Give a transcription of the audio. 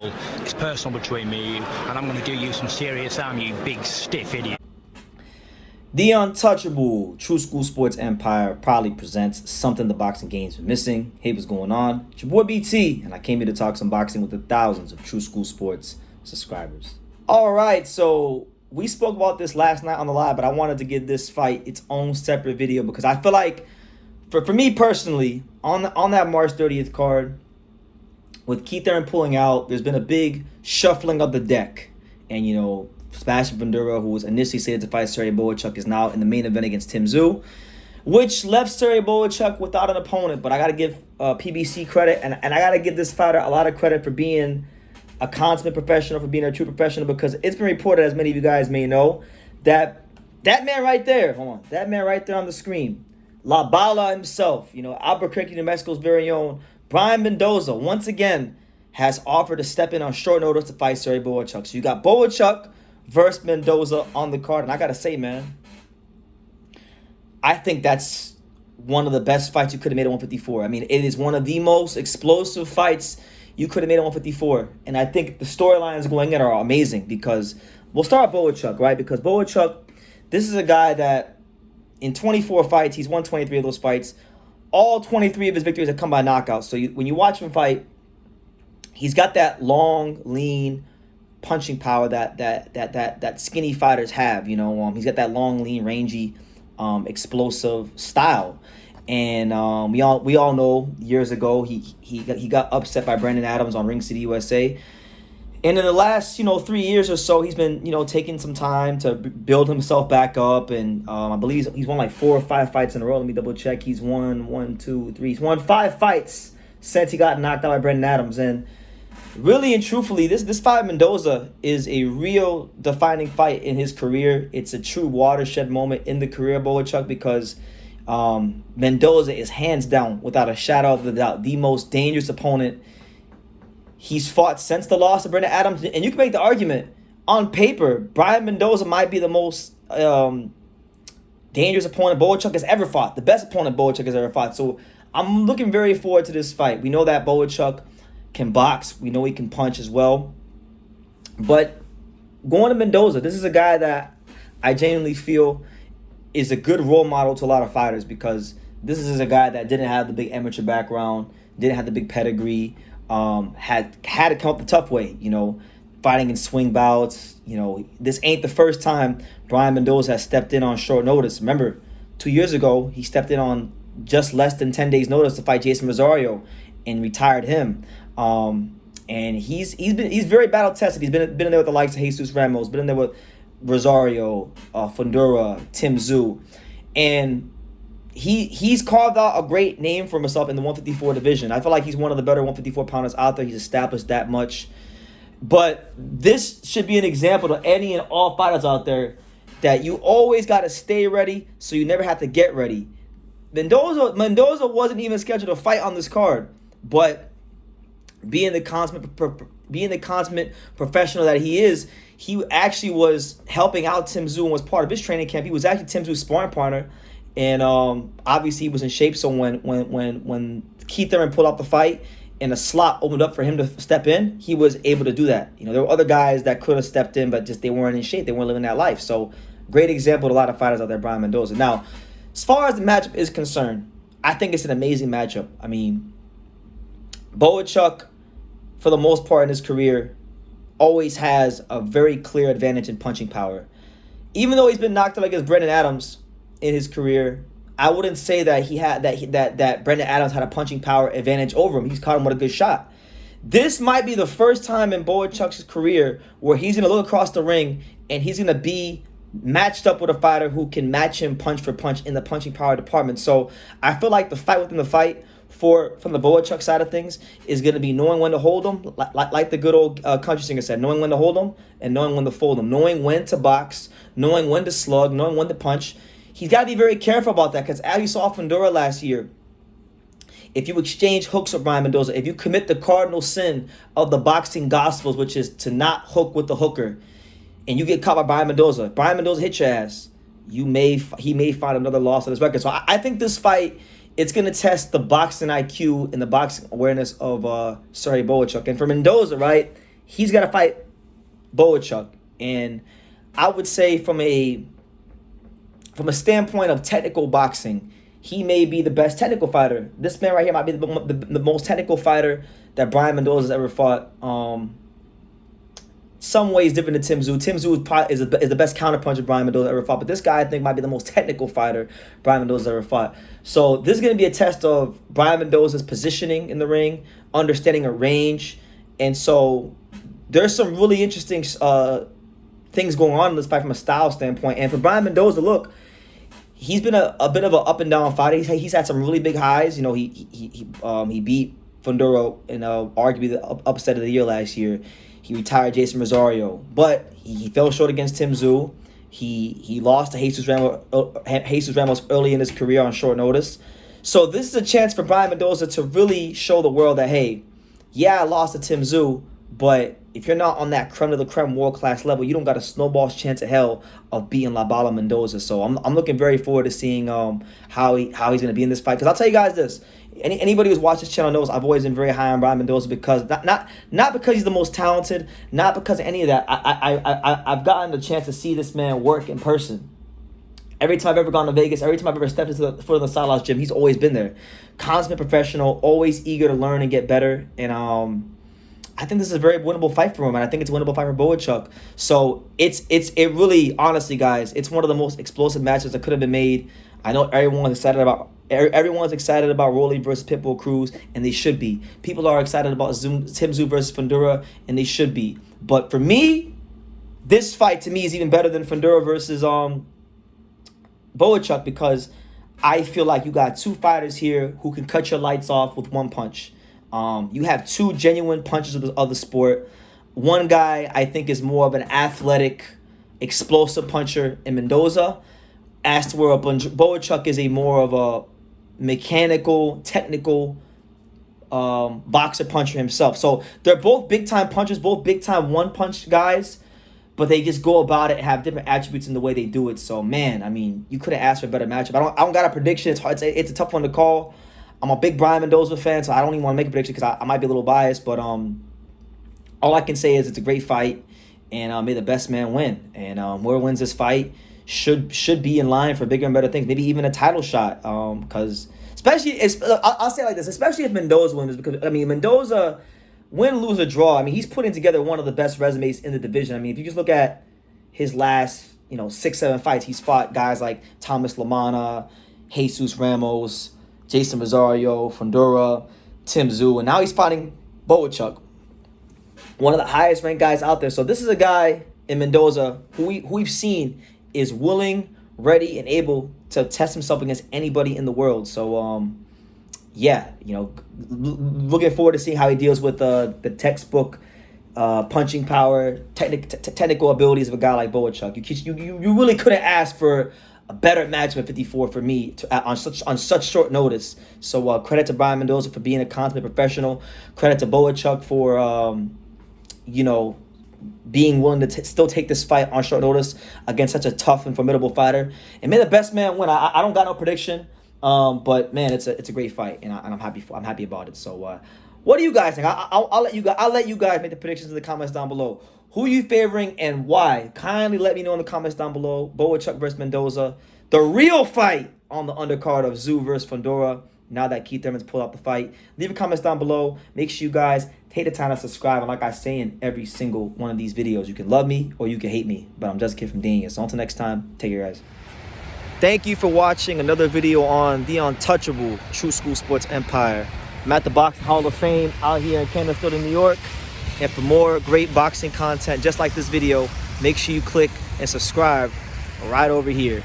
It's personal between me and you, and I'm going to do you some serious harm, you big stiff idiot. The untouchable True School Sports Empire proudly presents something the boxing game's been missing. Hey, what's going on? It's your boy BT, and I came here to talk some boxing with the thousands of True School Sports subscribers. All right, so we spoke about this last night on the live, but I wanted to give this fight its own separate video because I feel like, for me personally, on that March 30th card, with Keith Thurman pulling out, there's been a big shuffling of the deck. And, you know, Sebastian Ventura, who was initially slated to fight Serhii Bohachuk, is now in the main event against Tim Tszyu, which left Serhii Bohachuk without an opponent. But I got to give PBC credit, and I got to give this fighter a lot of credit for being a consummate professional, for being a true professional, because it's been reported, as many of you guys may know, that man right there, that man right there on the screen, La Bala himself, you know, Albuquerque, New Mexico's very own, Brian Mendoza, once again, has offered to step in on short notice to fight Serhii Bohachuk. So you got Bohachuk versus Mendoza on the card. And I got to say, man, I think that's one of the best fights you could have made at 154. I mean, it is one of the most explosive fights you could have made at 154. And I think the storylines going in are amazing because we'll start with Bohachuk, right? Because Bohachuk, this is a guy that in 24 fights, he's won 23 of those fights. All 23 of his victories have come by knockout. So when you watch him fight, he's got that long, lean punching power that skinny fighters have. You know, he's got that long, lean, rangy, explosive style. And we all know years ago he got upset by Brandon Adams on Ring City, USA. And in the last, 3 years or so, he's been, taking some time to build himself back up. And I believe he's won like 4 or 5 fights in a row. Let me double check. He's won 5 fights since he got knocked out by Brandon Adams. And really and truthfully, this fight Mendoza is a real defining fight in his career. It's a true watershed moment in the career of Bohachuk because Mendoza is hands down, without a shadow of a doubt, the most dangerous opponent he's fought since the loss of Brandon Adams. And you can make the argument, on paper, Brian Mendoza might be the most dangerous opponent Bohachuk has ever fought. The best opponent Bohachuk has ever fought. So I'm looking very forward to this fight. We know that Bohachuk can box. We know he can punch as well. But going to Mendoza, this is a guy that I genuinely feel is a good role model to a lot of fighters because this is a guy that didn't have the big amateur background, didn't have the big pedigree, had to come up the tough way, fighting in swing bouts. This ain't the first time Brian Mendoza has stepped in on short notice. Remember, 2 years ago, he stepped in on just less than 10 days notice to fight Jason Rosario and retired him. And he's very battle tested. He's been in there with the likes of Jesus Ramos, been in there with Rosario, Fundura, Tim Tszyu, and he's carved out a great name for himself in the 154 division. I feel like he's one of the better 154 pounders out there. He's established that much. But this should be an example to any and all fighters out there that you always got to stay ready so you never have to get ready. Mendoza wasn't even scheduled to fight on this card, but being the consummate professional that he is, he actually was helping out Tim Tszyu and was part of his training camp. He was actually Tim Tszyu's sparring partner. And obviously he was in shape, so when Keith Thurman pulled out the fight and a slot opened up for him to step in, he was able to do that. There were other guys that could have stepped in, but just they weren't in shape. They weren't living that life. So great example to a lot of fighters out there, Brian Mendoza. Now, as far as the matchup is concerned, I think it's an amazing matchup. I mean, Bohachuk, for the most part in his career, always has a very clear advantage in punching power. Even though he's been knocked out against Brandon Adams in his career, I wouldn't say that that Brandon Adams had a punching power advantage over him. He's caught him with a good shot. This might be the first time in Bohachuk's career where he's going to look across the ring and he's going to be matched up with a fighter who can match him punch for punch in the punching power department. So I feel like the fight within the fight from the Bohachuk side of things is going to be knowing when to hold them, like the good old country singer said, knowing when to hold them and knowing when to fold them, knowing when to box, knowing when to slug, knowing when to punch. He's got to be very careful about that because as you saw Fundura last year, if you exchange hooks with Brian Mendoza, if you commit the cardinal sin of the boxing gospels, which is to not hook with the hooker, and you get caught by Brian Mendoza hit your ass, he may find another loss on his record. So I think this fight, it's going to test the boxing IQ and the boxing awareness of Serhii Bohachuk. And for Mendoza, right, he's got to fight Bohachuk. And I would say from a standpoint of technical boxing, he may be the best technical fighter. This man right here might be the most technical fighter that Brian Mendoza has ever fought. Some ways different than Tim Tszyu. Tim Tszyu is the best counterpuncher Brian Mendoza ever fought. But this guy, I think, might be the most technical fighter Brian Mendoza ever fought. So this is going to be a test of Brian Mendoza's positioning in the ring, understanding a range. And so there's some really interesting things going on in this fight from a style standpoint. And for Brian Mendoza, look, he's been a bit of an up and down fighter. He's had some really big highs. You know, he beat Fundora in arguably the upset of the year last year. He retired Jason Rosario, but he fell short against Tim Tszyu. He lost to Jesus Ramos early in his career on short notice. So this is a chance for Brian Mendoza to really show the world that, hey, yeah, I lost to Tim Tszyu, but if you're not on that creme de la creme world-class level, you don't got a snowball's chance of hell of beating La Bala Mendoza. So I'm looking very forward to seeing how he's going to be in this fight. Because I'll tell you guys this. Anybody who's watched this channel knows I've always been very high on Brian Mendoza because not because he's the most talented, not because of any of that. I've gotten the chance to see this man work in person. Every time I've ever gone to Vegas, every time I've ever stepped into the foot of the Silas gym, he's always been there. Consummate professional, always eager to learn and get better. And I think this is a very winnable fight for him, and I think it's a winnable fight for Bohachuk. So it really, honestly, guys, it's one of the most explosive matches that could have been made. I know everyone's excited about Rolly versus Pitbull Cruz, and they should be. People are excited about Tim Tszyu versus Fundora, and they should be. But for me, this fight to me is even better than Fundora versus Bohachuk because I feel like you got two fighters here who can cut your lights off with one punch. You have two genuine punches of the sport. One guy I think is more of an athletic, explosive puncher in Mendoza, as to where Bohachuk is a more of a mechanical, technical boxer puncher himself. So they're both big-time punchers, both big-time one-punch guys, but they just go about it and have different attributes in the way they do it. So, man, I mean, you couldn't ask for a better matchup. I don't got a prediction. It's hard. It's a tough one to call. I'm a big Brian Mendoza fan, so I don't even want to make a prediction because I might be a little biased. But all I can say is it's a great fight, and may the best man win. And whoever wins this fight should be in line for bigger and better things, maybe even a title shot. Because especially, I'll say it like this, especially if Mendoza wins, because I mean Mendoza, win, lose, or draw. I mean he's putting together one of the best resumes in the division. I mean if you just look at his last 6-7 fights, he's fought guys like Thomas Lamana, Jesus Ramos, Jason Rosario, Fundora, Tim Tszyu, and now he's fighting Bohachuk, one of the highest ranked guys out there. So this is a guy in Mendoza who we've seen is willing, ready, and able to test himself against anybody in the world. So, yeah, looking forward to seeing how he deals with the textbook punching power, technical abilities of a guy like Bohachuk. You really couldn't ask for a better matchup at 54 for me on such short notice. So credit to Brian Mendoza for being a consummate professional. Credit to Bohachuk for being willing to still take this fight on short notice against such a tough and formidable fighter. And may the best man win. I don't got no prediction, but man, it's a great fight, and I'm happy about it. So what do you guys think? I'll let you guys make the predictions in the comments down below. Who are you favoring and why? Kindly let me know in the comments down below. Bohachuk versus Mendoza, the real fight on the undercard of Tszyu versus Fundora. Now that Keith Thurman's pulled out the fight, leave your comments down below. Make sure you guys take the time to subscribe. And like I say in every single one of these videos, you can love me or you can hate me. But I'm just a kid from Dania. So until next time, take care, guys. Thank you for watching another video on the untouchable True School Sports Empire. I'm at the Boxing Hall of Fame out here in Canterbury, New York. And for more great boxing content just like this video, make sure you click and subscribe right over here.